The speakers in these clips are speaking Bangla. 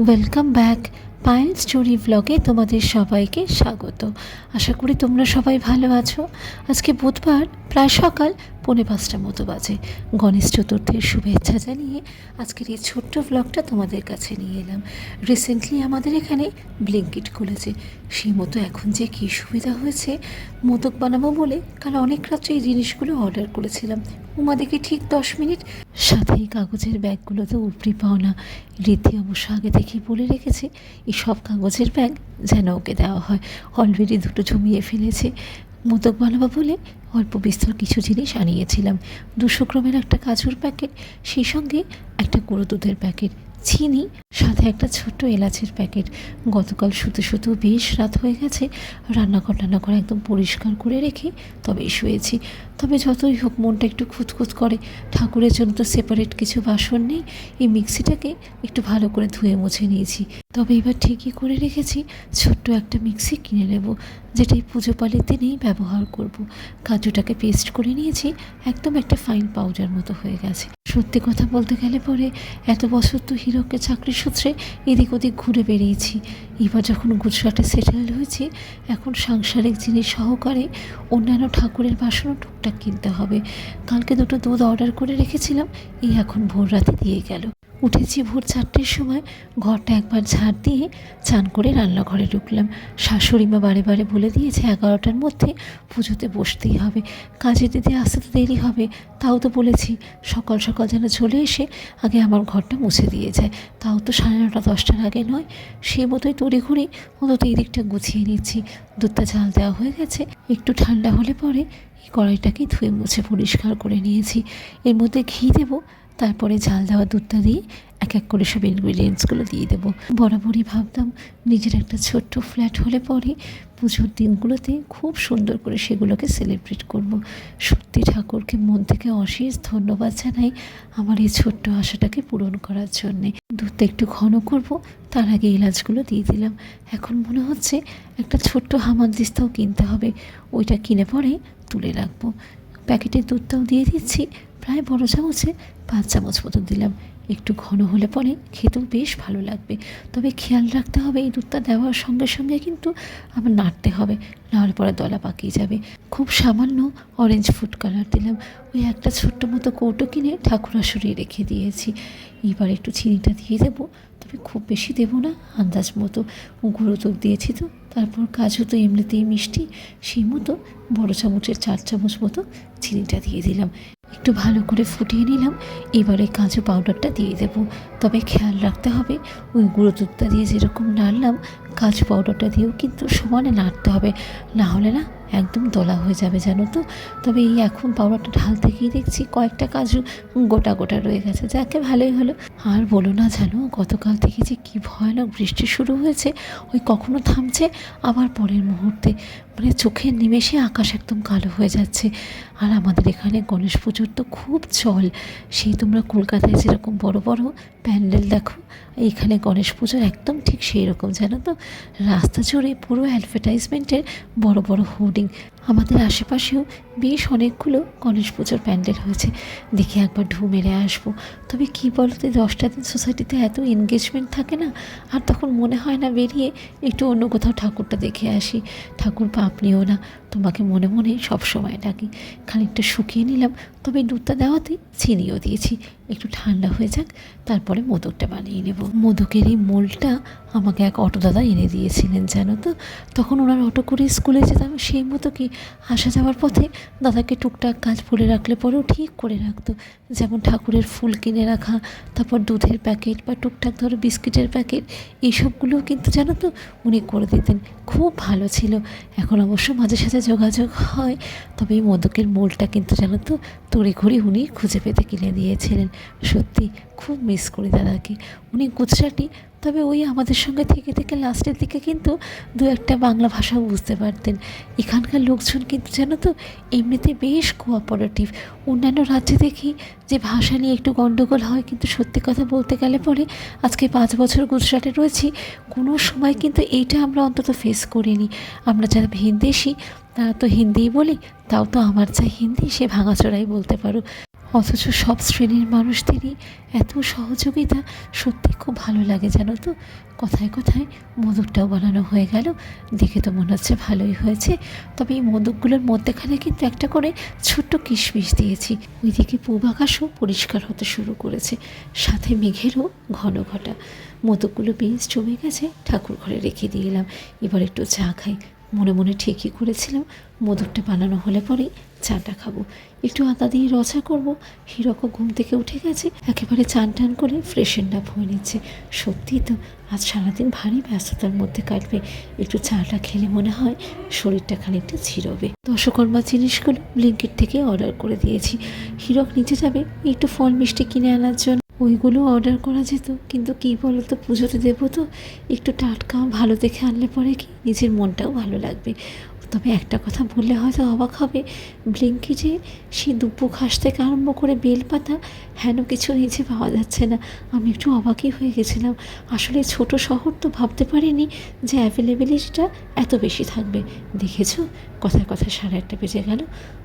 ওয়েলকাম ব্যাক পায়েল স্টোরি ব্লগে তোমাদের সবাইকে স্বাগত। আশা করি তোমরা সবাই ভালো আছো। আজকে বুধবার প্রায় সকাল 4:45 মতো বাজে। গণেশ চতুর্থীর শুভেচ্ছা জানিয়ে আজকের এই ছোট্ট ব্লগটা তোমাদের কাছে নিয়ে এলাম। রিসেন্টলি আমাদের এখানে ব্লিঙ্কিট খুলেছে, সেই মতো এখন যে কী সুবিধা হয়েছে। মোদক বানাবো বলে কাল অনেক রাত্রে এই জিনিসগুলো অর্ডার করেছিলাম। উমা দেখি ঠিক 10 মিনিট, সাথে এই কাগজের ব্যাগগুলো তো উপরি পাওনা। রীতি অবশ্য আগে থেকেই বলে রেখেছে এই সব কাগজের ব্যাগ যেন ওকে দেওয়া হয়। অলরেডি 2টো জমিয়ে ফেলেছে। মোদক বানাবো বলে অল্প বিস্তর কিছু জিনিস আনিয়েছিলাম। 200 গ্রামের একটা কাজুর প্যাকেট, সেই সঙ্গে একটা গুঁড়ো দুধের প্যাকেট, চিনি, সাথে একটা ছোট্ট এলাচের প্যাকেট। গতকাল শুতে শুতেও বেশ রাত হয়ে গেছে। রান্নাঘর একদম পরিষ্কার করে রেখে তবেই শুয়েছি। তবে যতই হোক মনটা একটু খুঁতখুত করে। ঠাকুরের জন্য তো সেপারেট কিছু বাসন নেই। এই মিক্সিটাকে একটু ভালো করে ধুয়ে মুছে নিয়েছি। তবে এবার ঠিকই করে রেখেছি ছোট্ট একটা মিক্সি কিনে নেব, যেটাই পুজো পালের দিনেই ব্যবহার করব। কাজুটাকে পেস্ট করে নিয়েছি, একদম একটা ফাইন পাউডার মতো হয়ে গেছে। সত্যি কথা বলতে গেলে পরে এত বছর তো হিরোকে চাকরির সূত্রে এদিক ওদিক ঘুরে বেরিয়েছি। এবার যখন গুজরাটে সেটেল হয়েছি, এখন সাংসারিক জিনিস সহকারে অন্যান্য ঠাকুরের বাসনও টুকটাক কিনতে হবে। কালকে 2টো দুধ অর্ডার করে রেখেছিলাম, এই এখন ভোর রাতে দিয়ে গেল। উঠেছি ভোর 4টের সময়, ঘরটা একবার ঝাড় দিয়ে চান করে রান্নাঘরে ঢুকলাম। শাশুড়িমা বারে বারে বলে দিয়েছে 11টার মধ্যে পুজোতে বসতেই হবে। কাজে দিতে আসতে তো দেরি হবে, তাও তো বলেছি সকাল সকাল যেন চলে এসে আগে আমার ঘরটা মুছে দিয়ে যায়। তাও তো 9:30 10টার আগে নয়। সে মতোই তড়িঘড়ি অন্তত এই দিকটা গুছিয়ে নিচ্ছি। দুধটা জাল দেওয়া হয়ে গেছে, একটু ঠান্ডা হলে পরে এই কড়াইটাকে ধুয়ে মুছে পরিষ্কার করে নিয়েছি। এর মধ্যে ঘি দেবো, তারপরে ঝাল দেওয়া দুধটা দিয়ে এক এক করে সব ইনগ্রিডিয়েন্টসগুলো দিয়ে দেবো। বরাবরই ভাবতাম নিজের একটা ছোট্ট ফ্ল্যাট হলে পরে পুজোর দিনগুলোতে খুব সুন্দর করে সেগুলোকে সেলিব্রেট করব। সত্যি ঠাকুরকে মন থেকে অশেষ ধন্যবাদ জানাই আমার এই ছোট্ট আশাটাকে পূরণ করার জন্যে। দুধটা একটু ঘন করব, তার আগে এলাচগুলো দিয়ে দিলাম। এখন মনে হচ্ছে একটা ছোট্ট হামানদিস্তাও কিনতে হবে, ওইটা কিনে পরে তুলে রাখবো। প্যাকেটের দুধটাও দিয়ে দিচ্ছি, প্রায় বড় চামচে 5 চামচ মতো দিলাম। একটু ঘন হলে পরে খেতেও বেশ ভালো লাগবে। তবে খেয়াল রাখতে হবে এই দুধটা দেওয়ার সঙ্গে সঙ্গে কিন্তু আবার নাড়তে হবে, নাড়ার পরে দলা পাকিয়ে যাবে। খুব সামান্য অরেঞ্জ ফুড কালার দিলাম। ওই একটা ছোট্ট মতো কৌটো কিনে ঠাকুর আসরে রেখে দিয়েছি। এবার একটু চিনিটা দিয়ে দেবো, তবে খুব বেশি দেবো না, আন্দাজ মতো। গুঁড়ো দুধ দিয়েছি তো, তারপর কাজু তো এমনিতেই মিষ্টি, সেই মতো বড় চামচের 4 চামচ মতো চিনিটা দিয়ে দিলাম। একটু ভালো করে ফুটিয়ে নিলাম। এবারে কাজু পাউডারটা দিয়ে দেব। তবে খেয়াল রাখতে হবে ওই গুঁড়ো দুধটা দিয়ে যেরকম নাড়লাম, কাজু পাউডারটা দিয়েও কিন্তু সমানে নাড়তে হবে, না হলে না একদম দলা হয়ে যাবে জানো তো। তবে এই এখন পাউডারটা ঢালতে গিয়ে দেখছি কয়েকটা কাজু গোটা গোটা রয়ে গেছে, যাকে ভালোই হলো। আর বলো না জানো, গতকাল থেকে যে কী ভয়ানক বৃষ্টি শুরু হয়েছে, ওই কখনো থামছে আবার পরের মুহূর্তে, মানে চোখের নিমেষে আকাশ একদম কালো হয়ে যাচ্ছে। আর আমাদের এখানে গণেশ পুজোর তো খুব চল। সেই তোমরা কলকাতায় যেরকম বড় বড় প্যান্ডেল দেখো, এইখানে গণেশ পুজোর একদম ঠিক সেই রকম জানো তো। রাস্তা জুড়ে পুরো অ্যাডভার্টাইজমেন্টের বড় বড় হোর্ডিং। আমাদের আশেপাশেও বেশ অনেকগুলো গণেশ পুজোর প্যান্ডেল হয়েছে, দেখে একবার ঢু মেরে আসবো। তবে কী বলতে 10টা দিন সোসাইটিতে এত এনগেজমেন্ট থাকে না, আর তখন মনে হয় না বেরিয়ে একটু অন্য কোথাও ঠাকুরটা দেখে আসি। ঠাকুর পাপ নিও না, তোমাকে মনে মনে সবসময় ডাকি। খানিকটা শুকিয়ে নিলাম, তবে দুধটা দেওয়াতে চিনিও দিয়েছি। একটু ঠান্ডা হয়ে যাক, তারপরে মোদকটা বানিয়ে নেব। মোদকের এই মোলটা আমাকে এক অটো দাদা এনে দিয়েছিলেন জানো তো। তখন ওনার অটো করে স্কুলে যেতাম, সেই মতো কি আসা যাওয়ার পথে দাদাকে টুকটাক কাজ বলে রাখলে পরেও ঠিক করে রাখতো। যেমন ঠাকুরের ফুল কিনে রাখা, তারপর দুধের প্যাকেট বা টুকটাক ধরো বিস্কিটের প্যাকেট, এইসবগুলোও কিন্তু জানো তো উনি করে দিতেন। খুব ভালো ছিল। এখন অবশ্য মাঝে সাঝে যোগাযোগ হয়। তবে এই মোদকের মোলটা কিন্তু জানো তো তড়িঘড়ি উনি খুঁজে পেতে কিনে দিয়েছিলেন। সত্যি খুব মিস করি দাদাকে। উনি গুজরাটি, তবে ওই আমাদের সঙ্গে থেকে থেকে লাস্টের দিকে কিন্তু 2-একটা বাংলা ভাষাও বুঝতে পারতেন। এখানকার লোকজন কিন্তু জানো তো এমনিতে বেশ কোঅপারেটিভ। অন্যান্য রাজ্যে দেখি যে ভাষা নিয়ে একটু গণ্ডগোল হয়, কিন্তু সত্যি কথা বলতে গেলে পরে আজকে 5 বছর গুজরাটে রয়েছি, কোনো সময় কিন্তু এইটা আমরা অন্তত ফেস করিনি। আমরা যারা ভিনদেশি তারা তো হিন্দিই বলি, তাও তো আমার চাই হিন্দি সে ভাঙাচোরাই বলতে পারো। অথচ সব শ্রেণীর মানুষদেরই এত সহযোগিতা, সত্যি খুব ভালো লাগে জানো তো। কথায় কথায় মোদকটাও বানানো হয়ে গেল, দেখে তো মনে হচ্ছে ভালোই হয়েছে। তবে এই মোদকগুলোর মধ্যেখানে কিন্তু একটা করে ছোট্ট কিশমিশ দিয়েছি। ওইদিকে পূব আকাশও পরিষ্কার হতে শুরু করেছে, সাথে মেঘেরও ঘন ঘটা। মোদকগুলো বেশ জমে গেছে, ঠাকুর ঘরে রেখে দিয়ে এলাম। এবার একটু চা খাই। মনে মনে ঠিকই করেছিলাম, মোদকটা বানানো হলে পরেই চাটা খাবো। একটু আদা দিয়ে রচা করব। হিরকও ঘুম থেকে উঠে গেছে, একেবারে চান টান করে ফ্রেশন আপ হয়ে নিচ্ছে। সত্যিই তো আজ সারাদিন ভারী ব্যস্ততার মধ্যে কাটবে। একটু চাটা খেলে মনে হয় শরীরটা খানিকটা ঝিরোবে। দশকর্মা জিনিসগুলো ব্লিঙ্কিট থেকে অর্ডার করে দিয়েছি। হিরক নিচে যাবে একটু ফল মিষ্টি কিনে আনার জন্য, ওইগুলো অর্ডার করা যেত, কিন্তু কী বলো তো, পুজোতে দেবো তো, একটু টাটকা ভালো দেখে আনলে পরে কি নিজের মনটাও ভালো লাগবে। তবে একটা কথা বললে হয়তো অবাক হবে, ব্লিঙ্কিটে সেই দুব্বো ঘাস থেকে আরম্ভ করে বেলপাতা হেন কিছু নিচে পাওয়া যাচ্ছে না। আমি একটু অবাকই হয়ে গেছিলাম। আসলে ছোট শহর তো ভাবতে পারিনি যে অ্যাভেলেবিলিটিটা এত বেশি থাকবে। দেখেছো, কথায় কথায় 1:30 বেজে গেল।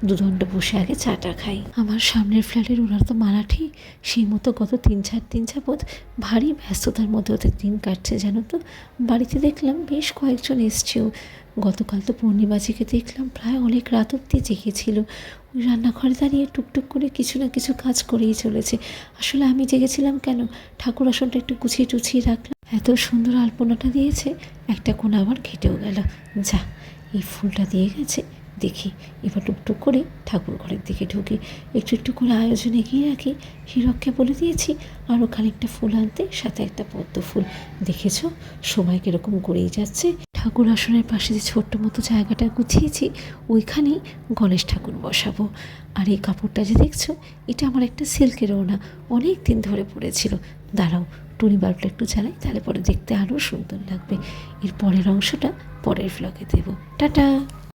দুদণ্ড বসে আগে চাটা খাই। আমার সামনের ফ্ল্যাটের ওরা তো মারাঠি, সেই মতো গত 3-4 দিন যাবৎ ভারী ব্যস্ততার মধ্যে ওদের দিন কাটছে জানো তো। বাড়িতে দেখলাম বেশ কয়েকজন এসছেও। গতকাল তো পূর্ণিমাজিকে দেখলাম প্রায় অনেক রাত অব্দি জেগেছিল। ওই রান্নাঘরে দাঁড়িয়ে টুকটুক করে কিছু না কিছু কাজ করেই চলেছে। আসলে আমি জেগেছিলাম কেন, ঠাকুর আসনটা একটু গুছিয়ে টুছিয়ে রাখলাম। এত সুন্দর আলপনাটা দিয়েছে, একটা কোণা আবার ঘেটেও গেল। যা, এই ফুলটা দিয়ে গেছে, দেখি এবার টুকটুক করে ঠাকুর ঘরের দিকে ঢুকি, একটু একটু করে আয়োজন এগিয়ে রাখি। হিরককে বলে দিয়েছি আরও খানিকটা ফুল আনতে, সাথে একটা পদ্ম ফুল। দেখেছো সময় কীরকম গড়েই যাচ্ছে। ঠাকুর আসনের পাশে যে ছোট্ট মতো জায়গাটা গুছিয়েছি, ওইখানেই গণেশ ঠাকুর বসাবো। আর এই কাপড়টা যে দেখছো, এটা আমার একটা সিল্কের ওড়না, অনেক দিন ধরে পড়েছিল। দাঁড়াও, টুনি বাল্বটা একটু জ্বালাই, তাহলে পরে দেখতে আরও সুন্দর লাগবে। এর পরের অংশটা পরের ভ্লগে দেবো। টাটা।